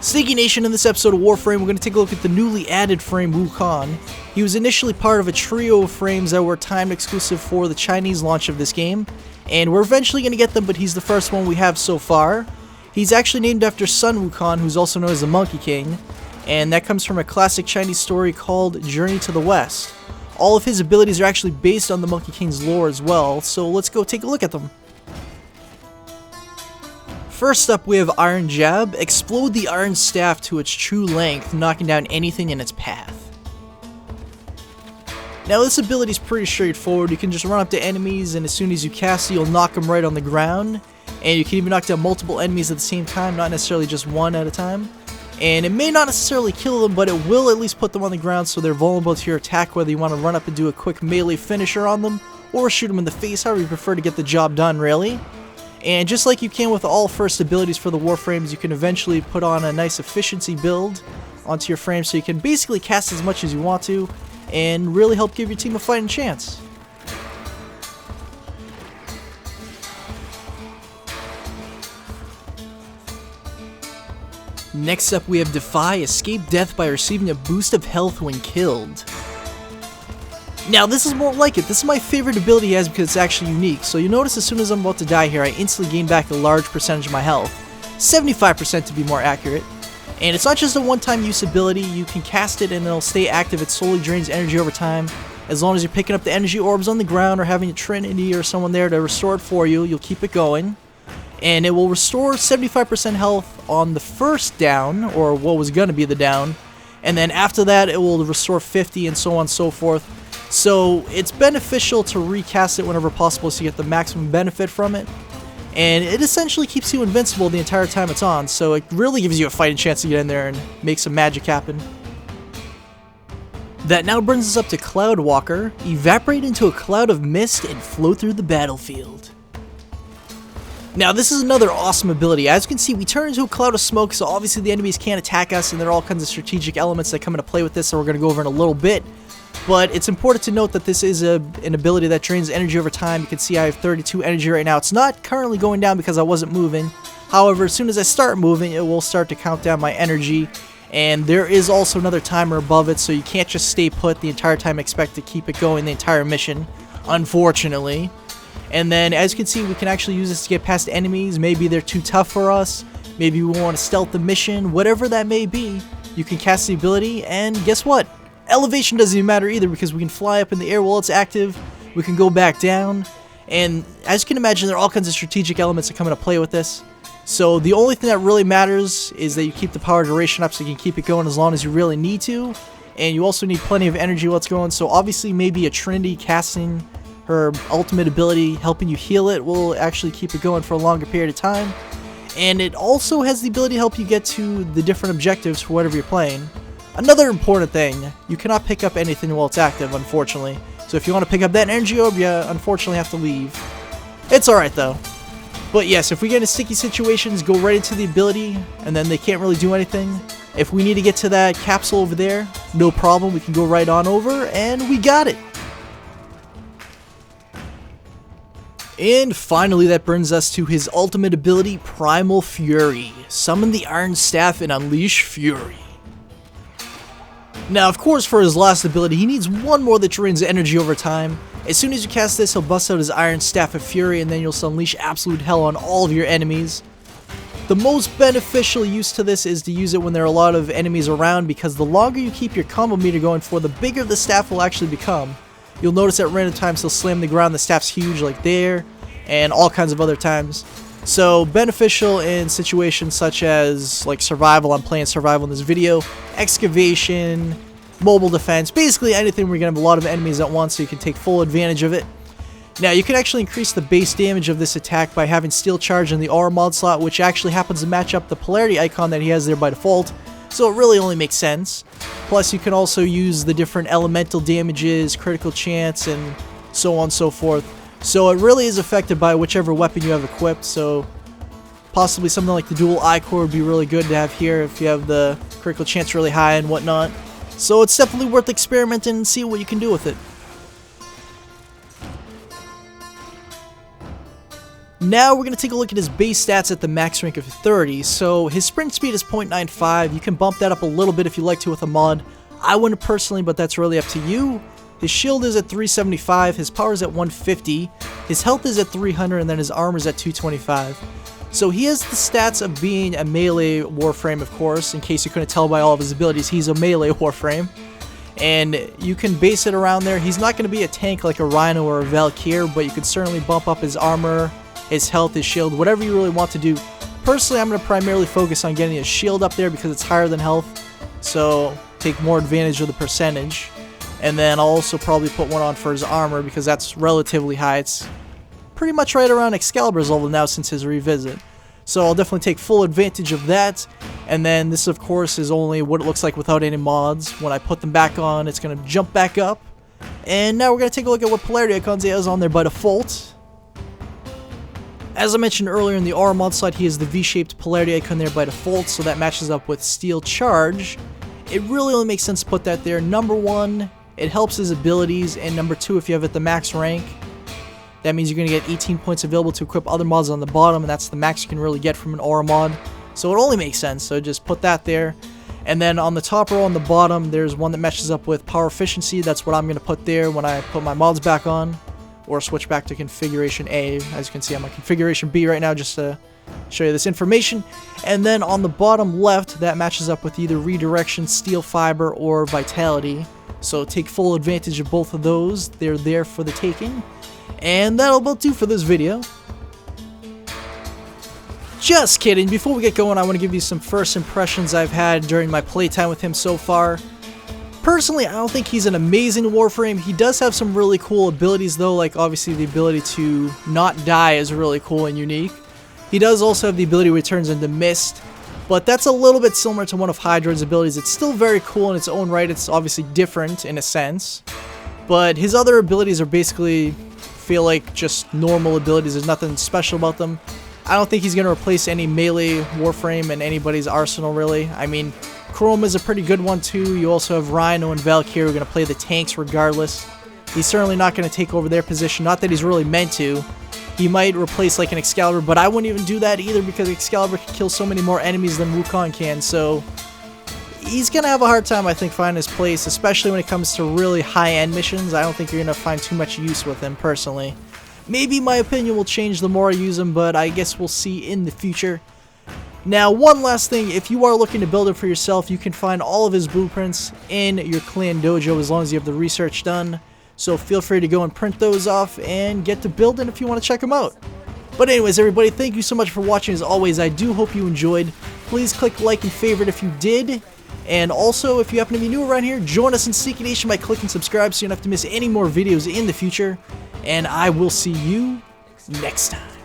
Sneaky Nation, in this episode of Warframe, we're going to take a look at the newly added frame Wukong. He was initially part of a trio of frames that were timed exclusive for the Chinese launch of this game, and we're eventually going to get them, but he's the first one we have so far. He's actually named after Sun Wukong, who's also known as the Monkey King, and that comes from a classic Chinese story called Journey to the West. All of his abilities are actually based on the Monkey King's lore as well, so let's go take a look at them. First up, we have Iron Jab. Explode the iron staff to its true length, knocking down anything in its path. Now this ability is pretty straightforward. You can just run up to enemies, and as soon as you cast it, you'll knock them right on the ground. And you can even knock down multiple enemies at the same time, not necessarily just one at a time. And it may not necessarily kill them, but it will at least put them on the ground so they're vulnerable to your attack, whether you want to run up and do a quick melee finisher on them, or shoot them in the face, however you prefer to get the job done, really. And just like you can with all first abilities for the Warframes, you can eventually put on a nice efficiency build onto your frame so you can basically cast as much as you want to and really help give your team a fighting chance. Next up, we have Defy. Escape death by receiving a boost of health when killed. Now this is more like it. This is my favorite ability he has because it's actually unique. So you'll notice as soon as I'm about to die here, I instantly gain back a large percentage of my health. 75% to be more accurate. And it's not just a one-time use ability. You can cast it and it'll stay active. It slowly drains energy over time. As long as you're picking up the energy orbs on the ground or having a Trinity or someone there to restore it for you, you'll keep it going. And it will restore 75% health on the first down, or what was going to be the down. And then after that, it will restore 50 and so on and so forth. So it's beneficial to recast it whenever possible so you get the maximum benefit from it. And it essentially keeps you invincible the entire time it's on, so it really gives you a fighting chance to get in there and make some magic happen. That now brings us up to Cloud Walker. Evaporate into a cloud of mist and float through the battlefield. Now this is another awesome ability. As you can see, we turn into a cloud of smoke, so obviously the enemies can't attack us, and there are all kinds of strategic elements that come into play with this that we're going to go over in a little bit. But it's important to note that this is an ability that drains energy over time. You can see I have 32 energy right now. It's not currently going down because I wasn't moving. However, as soon as I start moving, it will start to count down my energy. And there is also another timer above it, so you can't just stay put the entire time. Expect to keep it going the entire mission, unfortunately. And then, as you can see, we can actually use this to get past enemies. Maybe they're too tough for us. Maybe we want to stealth the mission. Whatever that may be, you can cast the ability, and guess what? Elevation doesn't even matter either because we can fly up in the air while it's active, we can go back down, and as you can imagine, there are all kinds of strategic elements that come into play with this. So the only thing that really matters is that you keep the power duration up so you can keep it going as long as you really need to, and you also need plenty of energy while it's going, so obviously maybe a Trinity casting her ultimate ability, helping you heal it, will actually keep it going for a longer period of time, and it also has the ability to help you get to the different objectives for whatever you're playing. Another important thing, you cannot pick up anything while it's active, unfortunately. So if you want to pick up that energy orb, you unfortunately have to leave. It's alright though. But yes, if we get into sticky situations, go right into the ability, and then they can't really do anything. If we need to get to that capsule over there, no problem, we can go right on over, and we got it! And finally, that brings us to his ultimate ability, Primal Fury. Summon the Iron Staff and unleash Fury. Now, of course, for his last ability, he needs one more that drains energy over time. As soon as you cast this, he'll bust out his Iron Staff of Fury, and then you'll unleash absolute hell on all of your enemies. The most beneficial use to this is to use it when there are a lot of enemies around, because the longer you keep your combo meter going for, the bigger the staff will actually become. You'll notice at random times he'll slam the ground, the staff's huge like there, and all kinds of other times. So beneficial in situations such as like survival. I'm playing survival in this video, excavation, mobile defense, basically anything where you're going to have a lot of enemies at once so you can take full advantage of it. Now you can actually increase the base damage of this attack by having Steel Charge in the aura mod slot, which actually happens to match up the polarity icon that he has there by default, so it really only makes sense. Plus you can also use the different elemental damages, critical chance, and so on and so forth. So it really is affected by whichever weapon you have equipped, so possibly something like the dual eye core would be really good to have here if you have the critical chance really high and whatnot. So it's definitely worth experimenting and see what you can do with it. Now we're going to take a look at his base stats at the max rank of 30. So his sprint speed is 0.95. You can bump that up a little bit if you like to with a mod. I wouldn't personally, but that's really up to you. His shield is at 375, his power is at 150, his health is at 300, and then his armor is at 225. So he has the stats of being a melee Warframe, of course. In case you couldn't tell by all of his abilities, he's a melee Warframe. And you can base it around there. He's not going to be a tank like a Rhino or a Valkyr, but you could certainly bump up his armor, his health, his shield, whatever you really want to do. Personally, I'm going to primarily focus on getting his shield up there because it's higher than health, so take more advantage of the percentage. And then I'll also probably put one on for his armor because that's relatively high. It's pretty much right around Excalibur's level now since his revisit. So I'll definitely take full advantage of that. And then this, of course, is only what it looks like without any mods. When I put them back on, it's going to jump back up. And now we're going to take a look at what polarity icons he has on there by default. As I mentioned earlier in the aura mod slide, he has the V-shaped polarity icon there by default, so that matches up with Steel Charge. It really only makes sense to put that there. Number one, it helps his abilities, and number two, if you have it the max rank, that means you're going to get 18 points available to equip other mods on the bottom, and that's the max you can really get from an aura mod. So it only makes sense, so just put that there. And then on the top row on the bottom, there's one that matches up with power efficiency. That's what I'm going to put there when I put my mods back on, or switch back to configuration A. As you can see, I'm on configuration B right now just to show you this information. And then on the bottom left, that matches up with either redirection, steel fiber, or vitality. So take full advantage of both of those. They're there for the taking. And that'll about do for this video. Just kidding. Before we get going, I want to give you some first impressions I've had during my playtime with him so far. Personally, I don't think he's an amazing Warframe. He does have some really cool abilities though, like obviously the ability to not die is really cool and unique. He does also have the ability where he turns into mist, but that's a little bit similar to one of Hydra's abilities. It's still very cool in its own right. It's obviously different in a sense, but his other abilities are basically feel like just normal abilities. There's nothing special about them. I don't think he's going to replace any melee Warframe in anybody's arsenal really. I mean, Chrome is a pretty good one too. You also have Rhino and Valkyr who are going to play the tanks regardless. He's certainly not going to take over their position. Not that he's really meant to. He might replace like an Excalibur, but I wouldn't even do that either because Excalibur can kill so many more enemies than Wukong can. So he's going to have a hard time, I think, finding his place, especially when it comes to really high-end missions. I don't think you're going to find too much use with him personally. Maybe my opinion will change the more I use him, but I guess we'll see in the future. Now, one last thing, if you are looking to build him for yourself, you can find all of his blueprints in your clan dojo as long as you have the research done. So feel free to go and print those off and get to building if you want to check them out. But anyways, everybody, thank you so much for watching. As always, I do hope you enjoyed. Please click like and favorite if you did. And also, if you happen to be new around here, join us in Sneaky Nation by clicking subscribe so you don't have to miss any more videos in the future. And I will see you next time.